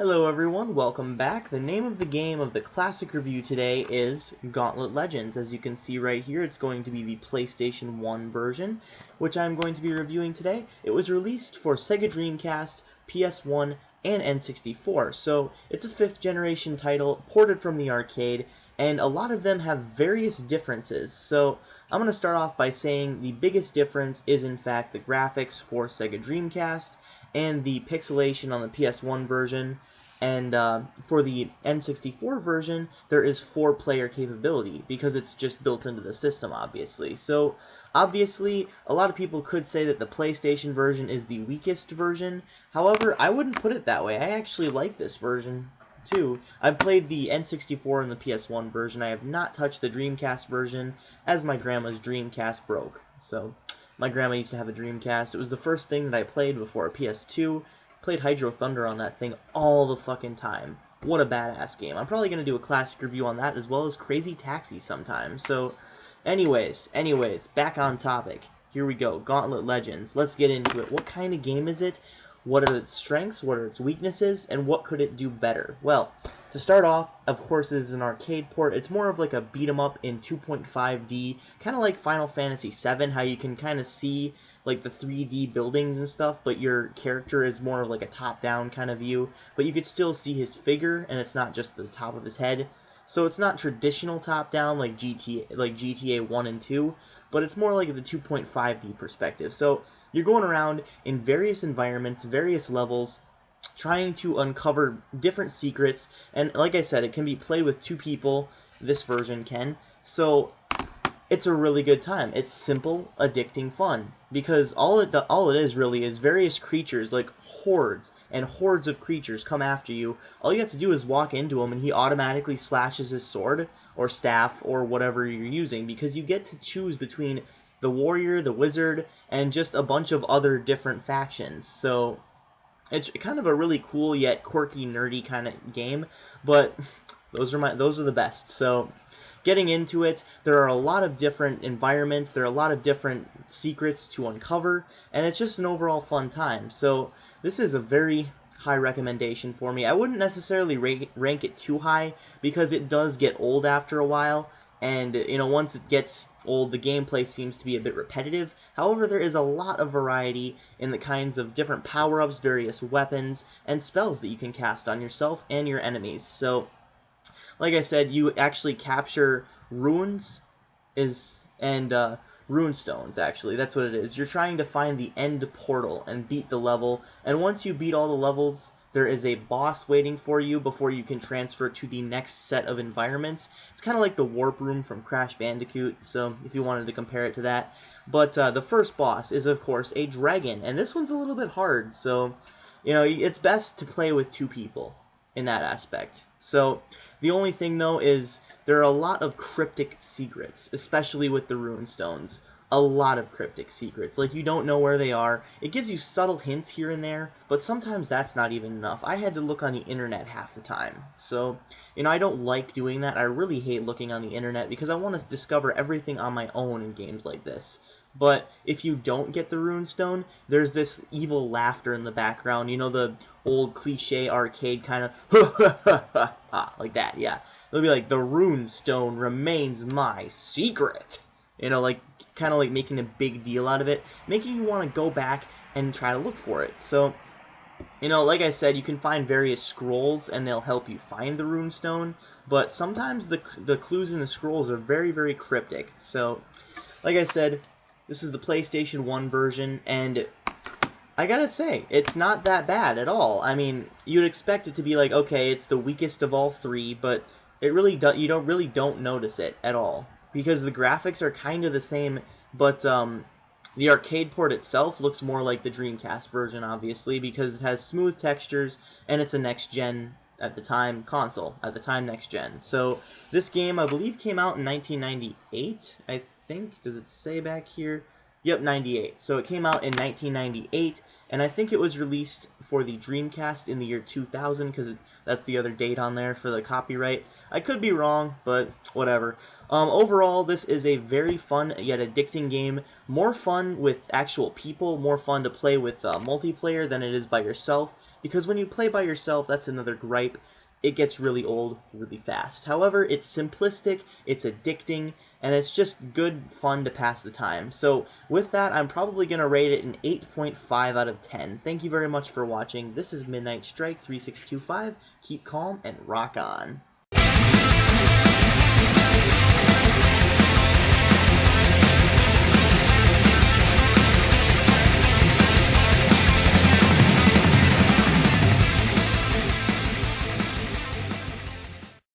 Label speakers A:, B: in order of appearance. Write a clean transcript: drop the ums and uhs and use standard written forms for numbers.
A: Hello everyone, welcome back. The name of the game of the classic review today is Gauntlet Legends. As you can see right here, it's going to be the PlayStation 1 version, which I'm going to be reviewing today. It was released for Sega Dreamcast, PS1, and N64, so it's a 5th generation title, ported from the arcade, and a lot of them have various differences. So I'm going to start off by saying the biggest difference is in fact the graphics for Sega Dreamcast, and the pixelation on the PS1 version, and for the N64 version, there is 4-player capability, because it's just built into the system, obviously. So, obviously, a lot of people could say that the PlayStation version is the weakest version. However, I wouldn't put it that way. I actually like this version, too. I've played the N64 and the PS1 version. I have not touched the Dreamcast version, as my grandma's Dreamcast broke. So, my grandma used to have a Dreamcast. It was the first thing that I played before a PS2. Played Hydro Thunder on that thing all the fucking time. What a badass game. I'm probably going to do a classic review on that as well as Crazy Taxi sometime. So, anyways, back on topic. Here we go. Gauntlet Legends. Let's get into it. What kind of game is it? What are its strengths? What are its weaknesses? And what could it do better? Well, to start off, of course, it is an arcade port. It's more of like a beat-em-up in 2.5D, kind of like Final Fantasy VII, how you can kind of see like the 3D buildings and stuff, but your character is more of like a top-down kind of view, but you could still see his figure, and it's not just the top of his head. So it's not traditional top-down like GTA 1 and 2, but it's more like the 2.5D perspective. So you're going around in various environments, various levels, trying to uncover different secrets, and like I said, it can be played with 2 people. This version can. So it's a really good time. It's simple, addicting fun, because all it is really is various creatures, like hordes and hordes of creatures come after you. All you have to do is walk into him and he automatically slashes his sword or staff or whatever you're using, because you get to choose between the warrior, the wizard, and just a bunch of other different factions. So it's kind of a really cool yet quirky, nerdy kind of game, but those are the best. So getting into it, there are a lot of different environments, there are a lot of different secrets to uncover, and it's just an overall fun time. So this is a very high recommendation for me. I wouldn't necessarily rank it too high, because it does get old after a while, and you know, once it gets old, the gameplay seems to be a bit repetitive. However, there is a lot of variety in the kinds of different power-ups, various weapons, and spells that you can cast on yourself and your enemies. So, like I said, you actually capture runes and rune stones, actually. That's what it is. You're trying to find the end portal and beat the level, and once you beat all the levels, there is a boss waiting for you before you can transfer to the next set of environments. It's kind of like the warp room from Crash Bandicoot, so if you wanted to compare it to that. But the first boss is, of course, a dragon, and this one's a little bit hard, so you know, it's best to play with 2 people in that aspect. So the only thing, though, is there are a lot of cryptic secrets, especially with the rune stones. A lot of cryptic secrets. Like, you don't know where they are. It gives you subtle hints here and there, but sometimes that's not even enough. I had to look on the internet half the time. So, you know, I don't like doing that. I really hate looking on the internet, because I want to discover everything on my own in games like this. But if you don't get the rune stone, there's this evil laughter in the background. You know, the old cliche arcade kind of like that, yeah. It'll be like, the rune stone remains my secret. You know, like, kind of like making a big deal out of it, making you want to go back and try to look for it. So, you know, like I said, you can find various scrolls and they'll help you find the rune stone, but sometimes the clues in the scrolls are very, very cryptic. So, like I said, this is the PlayStation 1 version, and I gotta say, it's not that bad at all. I mean, you'd expect it to be like, okay, it's the weakest of all 3, but it really you don't notice it at all, because the graphics are kind of the same, but the arcade port itself looks more like the Dreamcast version, obviously, because it has smooth textures, and it's a next-gen, at the time, console. At the time, next-gen. So, this game, I believe, came out in 1998, I think. Does it say back here? Yep, 98. So it came out in 1998, and I think it was released for the Dreamcast in the year 2000, because that's the other date on there for the copyright. I could be wrong, but whatever. Overall, this is a very fun yet addicting game. More fun with actual people, more fun to play with multiplayer than it is by yourself, because when you play by yourself, that's another gripe, it gets really old really fast. However, it's simplistic, it's addicting, and it's just good fun to pass the time. So with that, I'm probably going to rate it an 8.5 out of 10. Thank you very much for watching. This is Midnight Strike 3625. Keep calm and rock on.